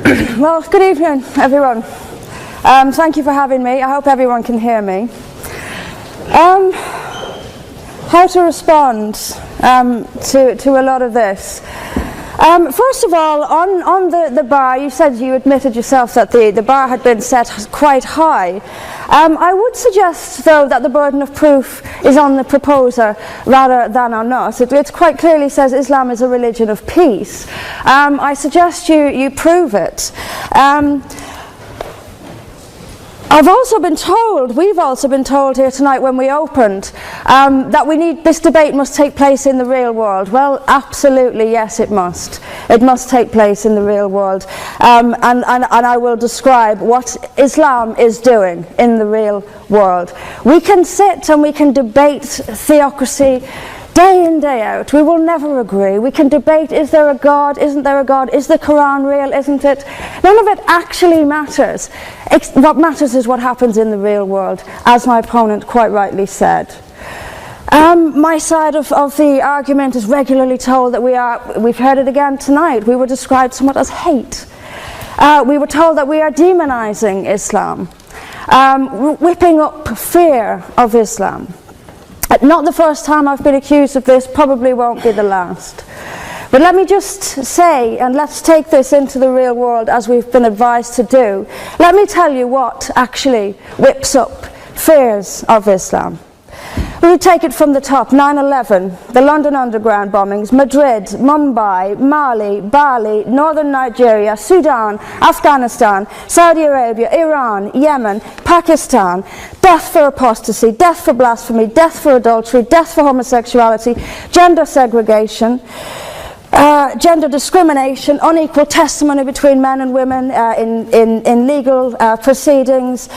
Well, good evening, everyone. Thank you for having me. I hope everyone can hear me. How to respond to a lot of this. First of all, on the bar, you said you admitted yourself that the bar had been set quite high. I would suggest, though, that the burden of proof is on the proposer rather than on us. It quite clearly says Islam is a religion of peace. I suggest you prove it. We've also been told here tonight when we opened that this debate must take place in the real world. Well, absolutely, yes, it must. It must take place in the real world. And I will describe what Islam is doing in the real world. We can sit and we can debate theocracy day in, day out. We will never agree. We can debate, is there a God, isn't there a God, is the Quran real, isn't it? None of it actually matters. What matters is what happens in the real world, as my opponent quite rightly said. My side of the argument is regularly told that we've heard it again tonight, we were described somewhat as hate. We were told that we are demonizing Islam, whipping up fear of Islam. Not the first time I've been accused of this, probably won't be the last. But let me just say, and let's take this into the real world as we've been advised to do. Let me tell you what actually whips up fears of Islam. We take it from the top. 9/11, the London Underground bombings, Madrid, Mumbai, Mali, Bali, northern Nigeria, Sudan, Afghanistan, Saudi Arabia, Iran, Yemen, Pakistan, death for apostasy, death for blasphemy, death for adultery, death for homosexuality, gender segregation, gender discrimination, unequal testimony between men and women in legal proceedings,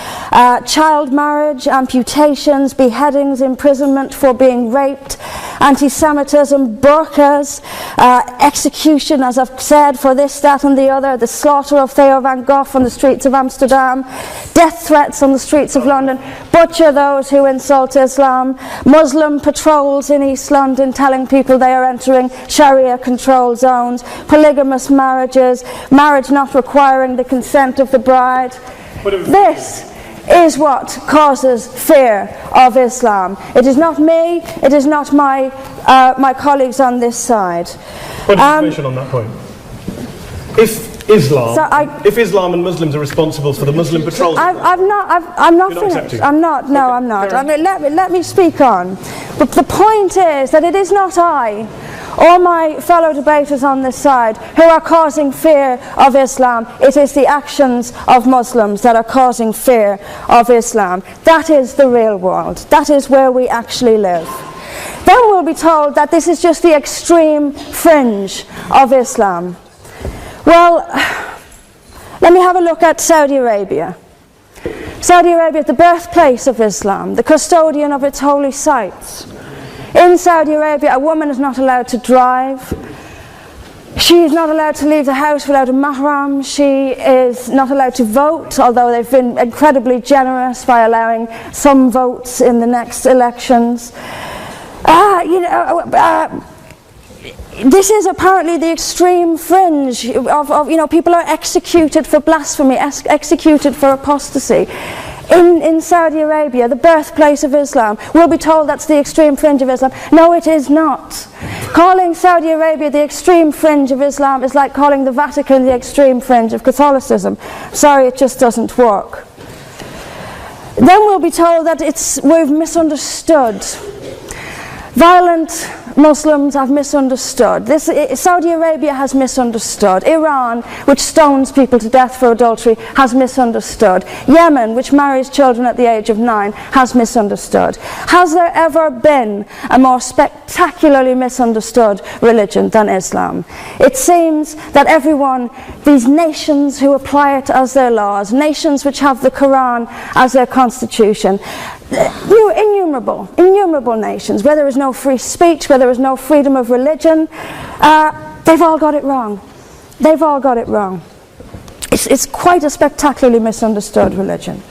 child marriage, amputations, beheadings, imprisonment for being raped, anti-Semitism, burqas, execution, as I've said, for this, that and the other, the slaughter of Theo van Gogh on the streets of Amsterdam, death threats on the streets of London, butcher those who insult Islam, Muslim patrols in East London telling people they are entering Sharia control zones, polygamous marriages, marriage not requiring the consent of the bride. This is what causes fear of Islam. It is not me, it is not my colleagues on this side. What information on that point? If Islam and Muslims are responsible for the Muslim patrols, I'm not finished. I'm not. I mean, let me speak on. But the point is that it is not I or my fellow debaters on this side who are causing fear of Islam. It is the actions of Muslims that are causing fear of Islam. That is the real world. That is where we actually live. Then we'll be told that this is just the extreme fringe of Islam. Well, let me have a look at Saudi Arabia. Saudi Arabia is the birthplace of Islam, the custodian of its holy sites. In Saudi Arabia, a woman is not allowed to drive. She is not allowed to leave the house without a mahram. She is not allowed to vote, although they've been incredibly generous by allowing some votes in the next elections. This is apparently the extreme fringe of people are executed for blasphemy, executed for apostasy. In Saudi Arabia, the birthplace of Islam, we'll be told that's the extreme fringe of Islam. No, it is not. Calling Saudi Arabia the extreme fringe of Islam is like calling the Vatican the extreme fringe of Catholicism. Sorry, it just doesn't work. Then we'll be told that we've misunderstood. Violent Muslims have misunderstood. Saudi Arabia has misunderstood. Iran, which stones people to death for adultery, has misunderstood. Yemen, which marries children at the age of 9, has misunderstood. Has there ever been a more spectacularly misunderstood religion than Islam? It seems that these nations who apply it as their laws, nations which have the Quran as their constitution, innumerable nations, where there is no free speech, where there is no freedom of religion, they've all got it wrong. They've all got it wrong. It's quite a spectacularly misunderstood religion.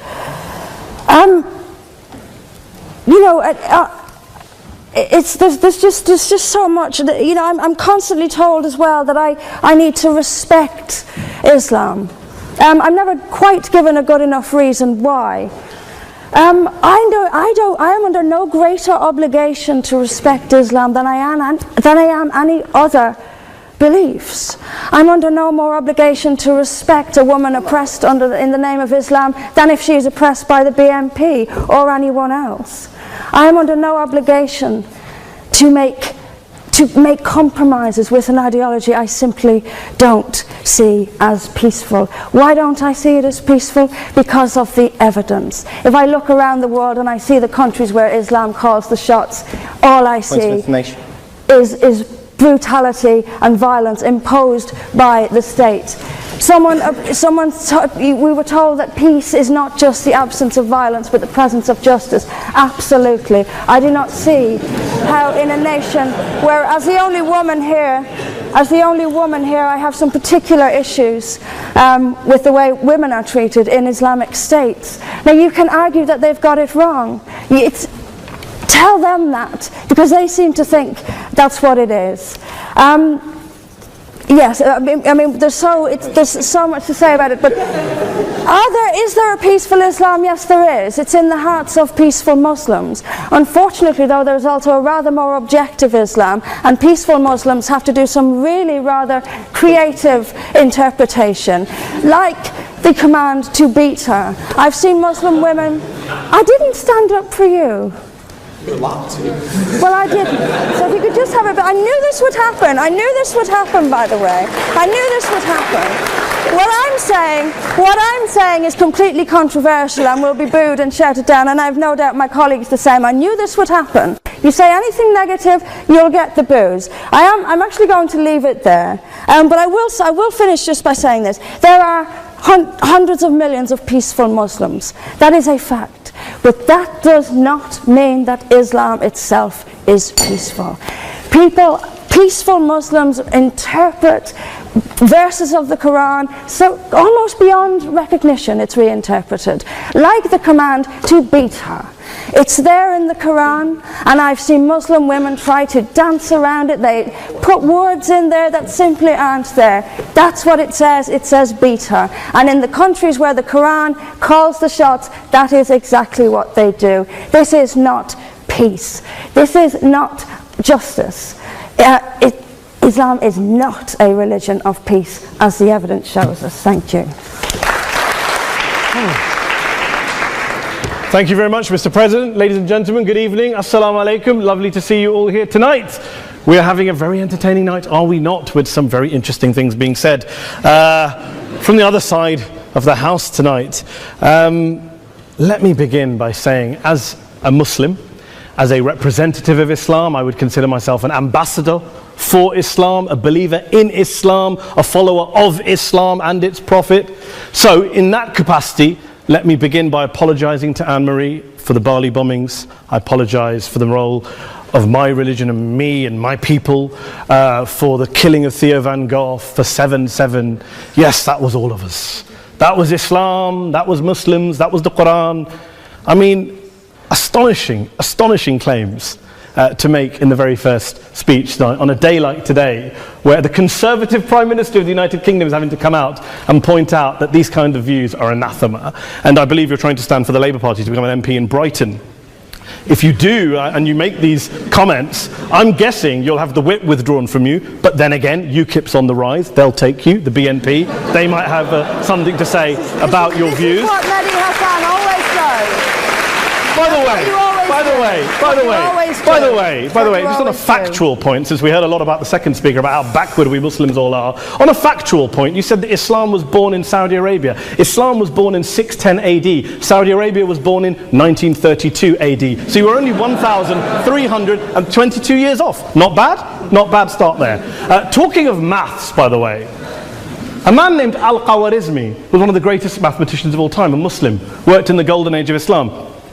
There's just so much. I'm constantly told as well that I need to respect Islam. I'm never quite given a good enough reason why. I am under no greater obligation to respect Islam than I am any other beliefs. I'm under no more obligation to respect a woman oppressed in the name of Islam than if she is oppressed by the BNP or anyone else. I am under no obligation to make compromises with an ideology I simply don't see as peaceful. Why don't I see it as peaceful? Because of the evidence. If I look around the world and I see the countries where Islam calls the shots, all I see is brutality and violence imposed by the state. We were told that peace is not just the absence of violence but the presence of justice. Absolutely. I do not see how in a nation where, as the only woman here, I have some particular issues with the way women are treated in Islamic states. Now you can argue that they've got it wrong. Tell them that, because they seem to think that's what it is. Yes, I mean, there's so much to say about it, but is there a peaceful Islam? Yes, there is. It's in the hearts of peaceful Muslims. Unfortunately, though, there's also a rather more objective Islam, and peaceful Muslims have to do some really rather creative interpretation, like the command to beat her. I've seen Muslim women. I didn't stand up for you. Well, I didn't. So if you could just have a bit. I knew this would happen. I knew this would happen, by the way. I knew this would happen. What I'm saying is completely controversial and will be booed and shouted down, and I have no doubt my colleagues the same. I knew this would happen. You say anything negative, you'll get the boos. I'm actually going to leave it there. But I will finish just by saying this. There are hundreds of millions of peaceful Muslims. That is a fact. But that does not mean that Islam itself is peaceful. Peaceful Muslims interpret verses of the Quran so almost beyond recognition. It's reinterpreted, like the command to beat her. It's there in the Quran, and I've seen Muslim women try to dance around it. They put words in there that simply aren't there. That's what it says. It says beat her. And in the countries where the Quran calls the shots, that is exactly what they do. This is not peace. This is not justice. Islam is not a religion of peace, as the evidence shows us. Thank you. Thank you very much, Mr. President. Ladies and gentlemen, good evening. Assalamu alaikum. Lovely to see you all here tonight. We are having a very entertaining night, are we not, with some very interesting things being said from the other side of the house tonight. Let me begin by saying, as a Muslim, as a representative of Islam, I would consider myself an ambassador for Islam, a believer in Islam, a follower of Islam and its Prophet. So in that capacity, let me begin by apologizing to Anne-Marie for the Bali bombings. I apologize for the role of my religion and me and my people, for the killing of Theo van Gogh, for 7/7. Yes, that was all of us. That was Islam, that was Muslims, that was the Quran. I mean, astonishing claims to make in the very first speech tonight, on a day like today, where the Conservative Prime Minister of the United Kingdom is having to come out and point out that these kind of views are anathema. And I believe you're trying to stand for the Labour Party to become an MP in Brighton. If you do, and you make these comments, I'm guessing you'll have the whip withdrawn from you, but then again, UKIP's on the rise, they'll take you, the BNP, they might have something to say about your views. This is what Mehdi Hasan always does. By the way, just on a factual point, since we heard a lot about the second speaker, about how backward we Muslims all are, on a factual point, you said that Islam was born in Saudi Arabia. Islam was born in 610 AD. Saudi Arabia was born in 1932 AD. So you were only 1,322 years off. Not bad? Not bad start there. Talking of maths, by the way, a man named Al-Khwarizmi was one of the greatest mathematicians of all time, a Muslim, worked in the golden age of Islam.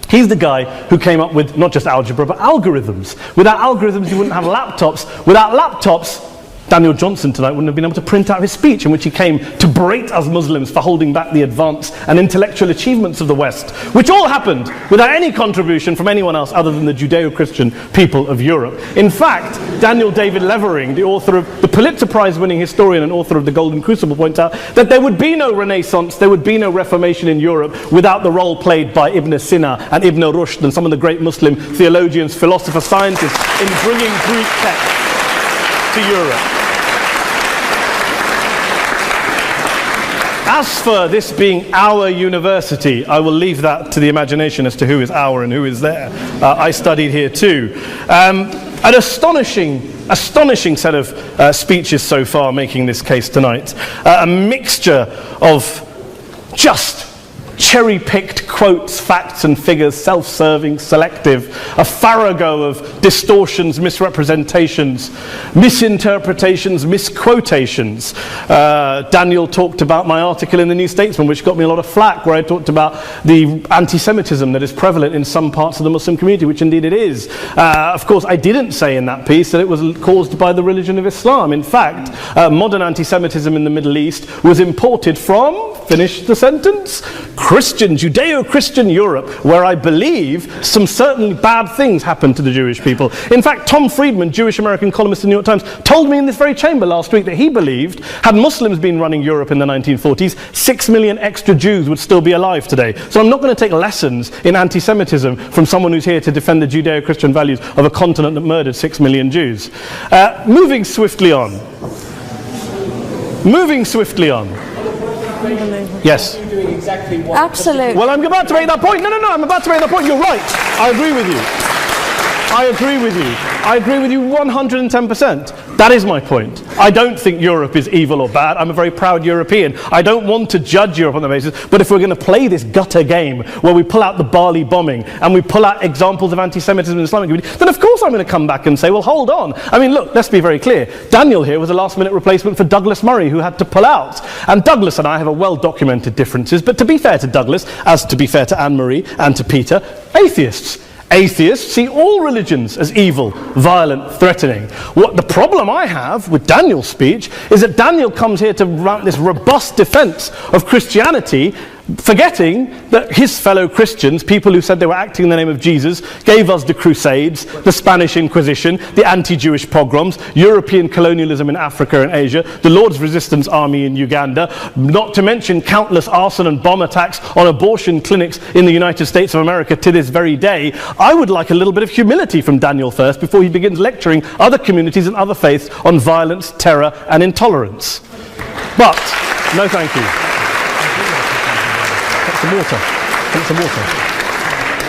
He's the guy who came up with not just algebra, but algorithms. Without algorithms, you wouldn't have laptops. Without laptops, Daniel Johnson tonight wouldn't have been able to print out his speech in which he came to berate us Muslims for holding back the advance and intellectual achievements of the West, which all happened without any contribution from anyone else other than the Judeo-Christian people of Europe. In fact, Daniel David Levering, the author of the Pulitzer Prize-winning historian and author of The Golden Crucible, points out that there would be no Renaissance, there would be no Reformation in Europe without the role played by Ibn Sina and Ibn Rushd and some of the great Muslim theologians, philosophers, scientists in bringing Greek texts to Europe. As for this being our university, I will leave that to the imagination as to who is our and who is there. I studied here too. An astonishing set of speeches so far making this case tonight. A mixture of just cherry-picked quotes, facts and figures, self-serving, selective, a farrago of distortions, misrepresentations, misinterpretations, misquotations. Daniel talked about my article in the New Statesman, which got me a lot of flack, where I talked about the anti-Semitism that is prevalent in some parts of the Muslim community, which indeed it is. Of course, I didn't say in that piece that it was caused by the religion of Islam. In fact, modern anti-Semitism in the Middle East was imported from, finish the sentence, Christian, Judeo-Christian Europe, where I believe some certainly bad things happened to the Jewish people. In fact, Tom Friedman, Jewish-American columnist in the New York Times, told me in this very chamber last week that he believed, had Muslims been running Europe in the 1940s, 6 million extra Jews would still be alive today. So I'm not going to take lessons in anti-Semitism from someone who's here to defend the Judeo-Christian values of a continent that murdered 6 million Jews. Moving swiftly on. Yes. Absolutely. Well, I'm about to make that point. No, I'm about to make that point. You're right. I agree with you. I agree with you 110%. That is my point. I don't think Europe is evil or bad. I'm a very proud European. I don't want to judge Europe on that basis, but if we're going to play this gutter game where we pull out the Bali bombing and we pull out examples of anti-Semitism in the Islamic community, then of course I'm going to come back and say, well, hold on. I mean, look, let's be very clear. Daniel here was a last-minute replacement for Douglas Murray, who had to pull out. And Douglas and I have a well-documented differences, but to be fair to Douglas, as to be fair to Anne-Marie and to Peter, atheists. Atheists see all religions as evil, violent, threatening. What the problem I have with Daniel's speech is that Daniel comes here to write this robust defense of Christianity, forgetting that his fellow Christians, people who said they were acting in the name of Jesus, gave us the Crusades, the Spanish Inquisition, the anti-Jewish pogroms, European colonialism in Africa and Asia, the Lord's Resistance Army in Uganda, not to mention countless arson and bomb attacks on abortion clinics in the United States of America to this very day. I would like a little bit of humility from Daniel first before he begins lecturing other communities and other faiths on violence, terror and intolerance. But, no thank you. Some water.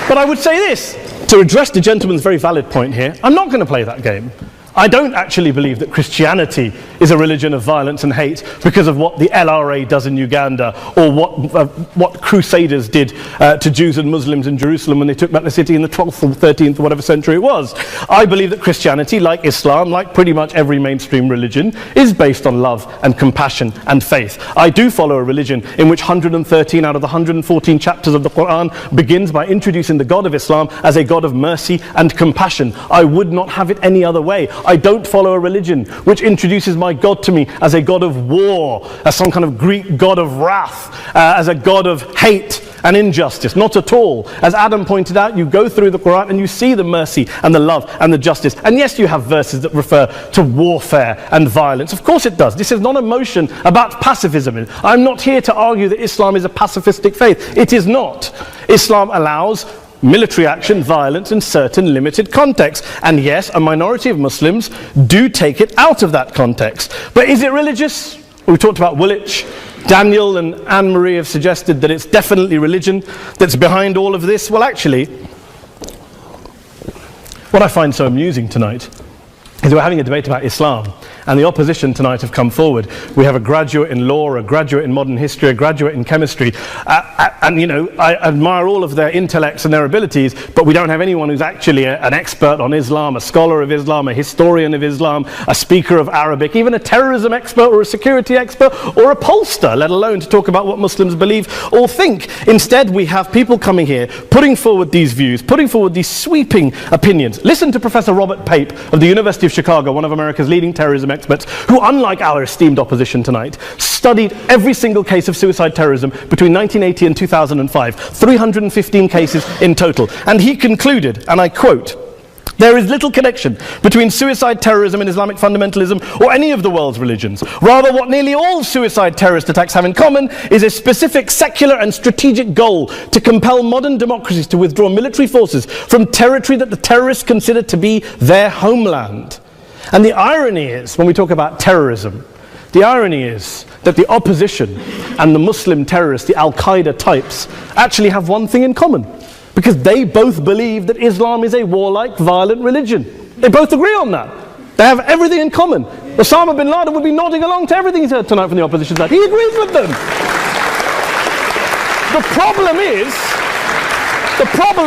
But I would say this, to address the gentleman's very valid point here, I'm not going to play that game. I don't actually believe that Christianity is a religion of violence and hate because of what the LRA does in Uganda or what Crusaders did to Jews and Muslims in Jerusalem when they took back the city in the 12th or 13th or whatever century it was. I believe that Christianity, like Islam, like pretty much every mainstream religion, is based on love and compassion and faith. I do follow a religion in which 113 out of the 114 chapters of the Quran begins by introducing the God of Islam as a God of mercy and compassion. I would not have it any other way. I don't follow a religion which introduces my God to me as a God of war, as some kind of Greek God of wrath, as a God of hate and injustice. Not at all. As Adam pointed out, you go through the Quran and you see the mercy and the love and the justice. And yes, you have verses that refer to warfare and violence. Of course it does. This is not a motion about pacifism. I'm not here to argue that Islam is a pacifistic faith. It is not. Islam allows military action, violence in certain limited contexts. And yes, a minority of Muslims do take it out of that context. But is it religious? We talked about Woolwich. Daniel and Anne-Marie have suggested that it's definitely religion that's behind all of this. Well, actually, what I find so amusing tonight is we're having a debate about Islam, and the opposition tonight have come forward. We have a graduate in law, a graduate in modern history, a graduate in chemistry, and you know, I admire all of their intellects and their abilities, but we don't have anyone who's actually an expert on Islam, a scholar of Islam, a historian of Islam, a speaker of Arabic, even a terrorism expert or a security expert or a pollster, let alone to talk about what Muslims believe or think. Instead, we have people coming here, putting forward these views, putting forward these sweeping opinions. Listen to Professor Robert Pape of the University of Chicago, one of America's leading terrorism experts who, unlike our esteemed opposition tonight, studied every single case of suicide terrorism between 1980 and 2005, 315 cases in total. And he concluded, and I quote, "There is little connection between suicide terrorism and Islamic fundamentalism or any of the world's religions. Rather, what nearly all suicide terrorist attacks have in common is a specific secular and strategic goal to compel modern democracies to withdraw military forces from territory that the terrorists consider to be their homeland." And the irony is, when we talk about terrorism, the irony is that the opposition and the Muslim terrorists, the Al-Qaeda types, actually have one thing in common. Because they both believe that Islam is a warlike, violent religion. They both agree on that. They have everything in common. Osama bin Laden would be nodding along to everything he's heard tonight from the opposition side. He agrees with them. The problem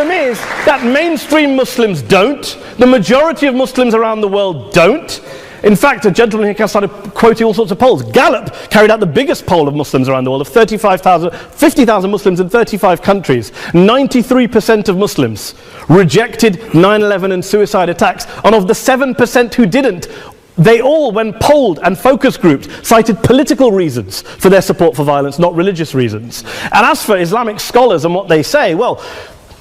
is that mainstream Muslims don't. The majority of Muslims around the world don't. In fact, a gentleman here started quoting all sorts of polls. Gallup carried out the biggest poll of Muslims around the world, of 50,000 Muslims in 35 countries. 93% of Muslims rejected 9/11 and suicide attacks. And of the 7% who didn't, they all, when polled and focus grouped, cited political reasons for their support for violence, not religious reasons. And as for Islamic scholars and what they say, well,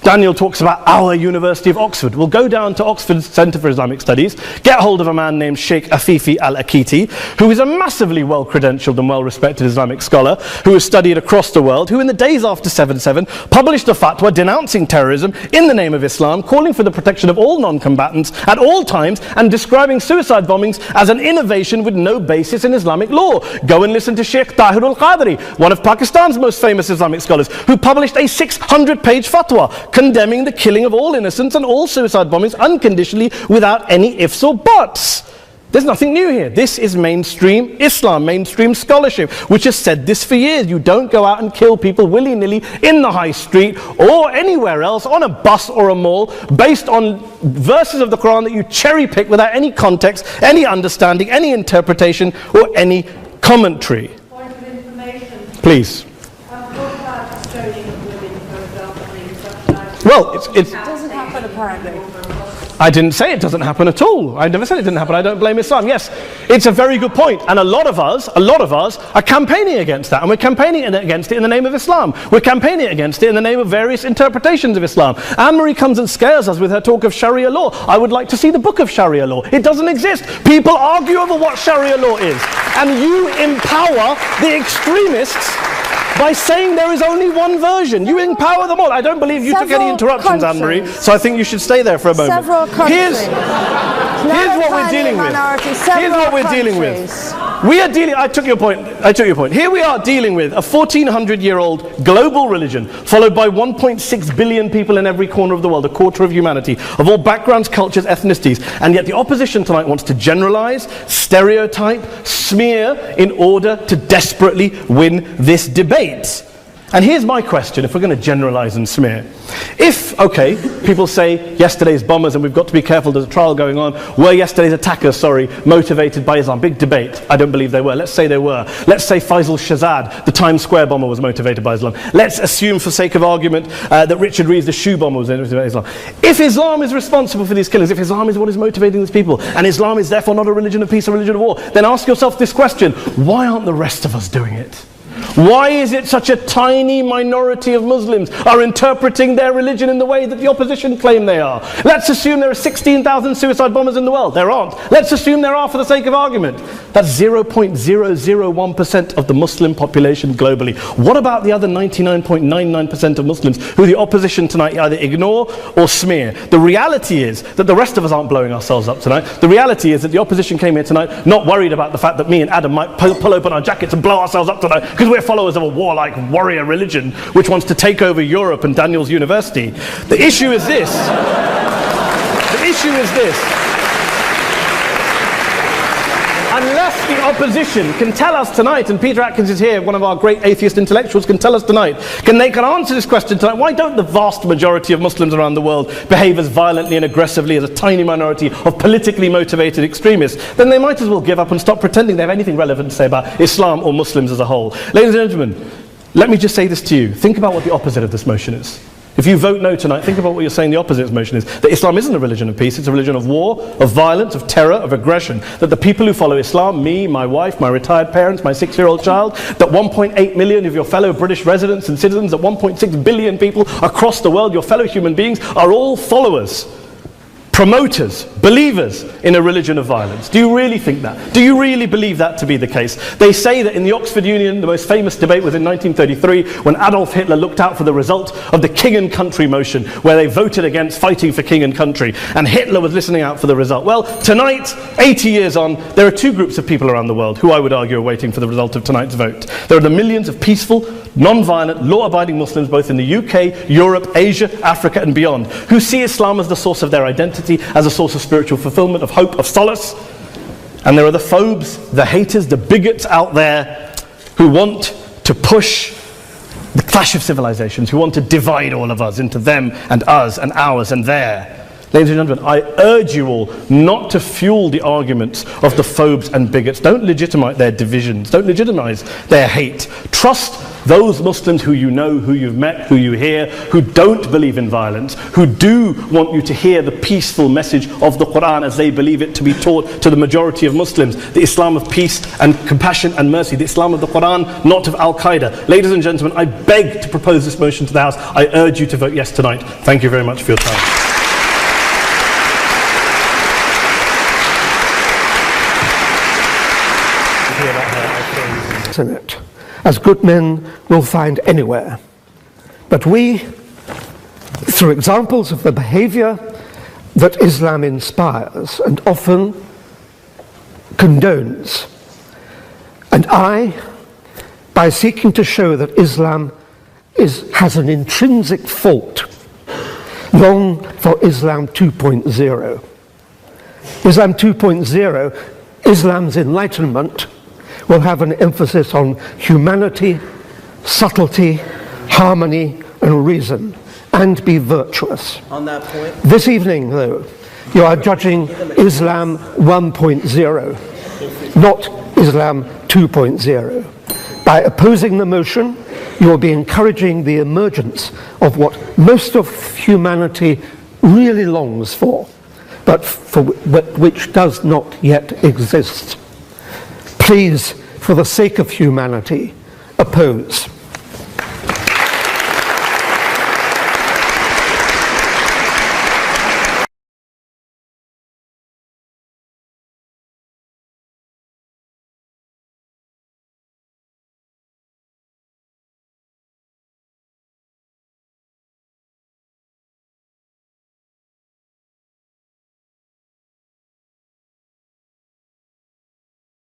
Daniel talks about our University of Oxford. We'll go down to Oxford Centre for Islamic Studies, get hold of a man named Sheikh Afifi Al-Akiti, who is a massively well-credentialed and well-respected Islamic scholar, who has studied across the world, who in the days after 7/7 published a fatwa denouncing terrorism in the name of Islam, calling for the protection of all non-combatants at all times, and describing suicide bombings as an innovation with no basis in Islamic law. Go and listen to Sheikh Tahir al-Qadri, one of Pakistan's most famous Islamic scholars, who published a 600-page fatwa condemning the killing of all innocents and all suicide bombings unconditionally without any ifs or buts. There's nothing new here. This is mainstream Islam, mainstream scholarship, which has said this for years. You don't go out and kill people willy-nilly in the high street or anywhere else, on a bus or a mall, based on verses of the Quran that you cherry-pick without any context, any understanding, any interpretation, or any commentary. Point of information. Please. What about stoning of women, for example, in such Well, It doesn't happen apparently. I didn't say it doesn't happen at all. I never said it didn't happen. I don't blame Islam. Yes, it's a very good point. And a lot of us are campaigning against that. And we're campaigning against it in the name of Islam. We're campaigning against it in the name of various interpretations of Islam. Anne-Marie comes and scares us with her talk of Sharia law. I would like to see the book of Sharia law. It doesn't exist. People argue over what Sharia law is. And you empower the extremists by saying there is only one version. You empower them all. I don't believe you took any interruptions, Anne-Marie, so I think you should stay there for a moment. Several countries. Here's what we're dealing with. Here's what we're dealing with. We are dealing, I took your point. Here we are dealing with a 1400-year-old global religion, followed by 1.6 billion people in every corner of the world, a quarter of humanity, of all backgrounds, cultures, ethnicities. And yet the opposition tonight wants to generalize, stereotype, smear, in order to desperately win this debate. And here's my question, if we're going to generalize and smear. If, okay, people say yesterday's bombers, and we've got to be careful, there's a trial going on, were yesterday's attackers, motivated by Islam? Big debate. I don't believe they were. Let's say they were. Let's say Faisal Shahzad, the Times Square bomber, was motivated by Islam. Let's assume, for sake of argument, that Richard Reeves, the shoe bomber, was motivated by Islam. If Islam is responsible for these killings, if Islam is what is motivating these people, and Islam is therefore not a religion of peace, a religion of war, then ask yourself this question: why aren't the rest of us doing it? Why is it such a tiny minority of Muslims are interpreting their religion in the way that the opposition claim they are? Let's assume there are 16,000 suicide bombers in the world. There aren't. Let's assume there are for the sake of argument. That's 0.001% of the Muslim population globally. What about the other 99.99% of Muslims who the opposition tonight either ignore or smear? The reality is that the rest of us aren't blowing ourselves up tonight. The reality is that the opposition came here tonight not worried about the fact that me and Adam might pull open our jackets and blow ourselves up tonight because we're followers of a warlike warrior religion which wants to take over Europe and Daniel's university. The issue is this. Unless the opposition can tell us tonight, and Peter Atkins is here, one of our great atheist intellectuals, can tell us tonight, they can answer this question tonight: why don't the vast majority of Muslims around the world behave as violently and aggressively as a tiny minority of politically motivated extremists? Then they might as well give up and stop pretending they have anything relevant to say about Islam or Muslims as a whole. Ladies and gentlemen, let me just say this to you. Think about what the opposite of this motion is. If you vote no tonight, think about what you're saying the opposite motion is. That Islam isn't a religion of peace, it's a religion of war, of violence, of terror, of aggression. That the people who follow Islam, me, my wife, my retired parents, my 6-year-old child, that 1.8 million of your fellow British residents and citizens, that 1.6 billion people across the world, your fellow human beings, are all followers, promoters, believers in a religion of violence. Do you really think that? Do you really believe that to be the case? They say that in the Oxford Union, the most famous debate was in 1933 when Adolf Hitler looked out for the result of the King and Country motion, where they voted against fighting for king and country, and Hitler was listening out for the result. Well, tonight, 80 years on, there are two groups of people around the world who I would argue are waiting for the result of tonight's vote. There are the millions of peaceful, non-violent, law-abiding Muslims both in the UK, Europe, Asia, Africa and beyond, who see Islam as the source of their identity, as a source of spiritual fulfillment, of hope, of solace. And there are the phobes, the haters, the bigots out there who want to push the clash of civilizations, who want to divide all of us into them and us and ours and their. Ladies and gentlemen, I urge you all not to fuel the arguments of the phobes and bigots. Don't legitimize their divisions. Don't legitimize their hate. Trust those Muslims who you know, who you've met, who you hear, who don't believe in violence, who do want you to hear the peaceful message of the Quran as they believe it to be taught to the majority of Muslims. The Islam of peace and compassion and mercy. The Islam of the Quran, not of Al-Qaeda. Ladies and gentlemen, I beg to propose this motion to the House. I urge you to vote yes tonight. Thank you very much for your time. In it, as good men will find anywhere. But we, through examples of the behavior that Islam inspires and often condones, and by seeking to show that Islam has an intrinsic fault, long for Islam 2.0. Islam 2.0, Islam's enlightenment, will have an emphasis on humanity, subtlety, harmony, and reason, and be virtuous. On that point, this evening, though, you are judging Islam 1.0, not Islam 2.0. By opposing the motion, you will be encouraging the emergence of what most of humanity really longs for, but which does not yet exist. Please, for the sake of humanity, oppose.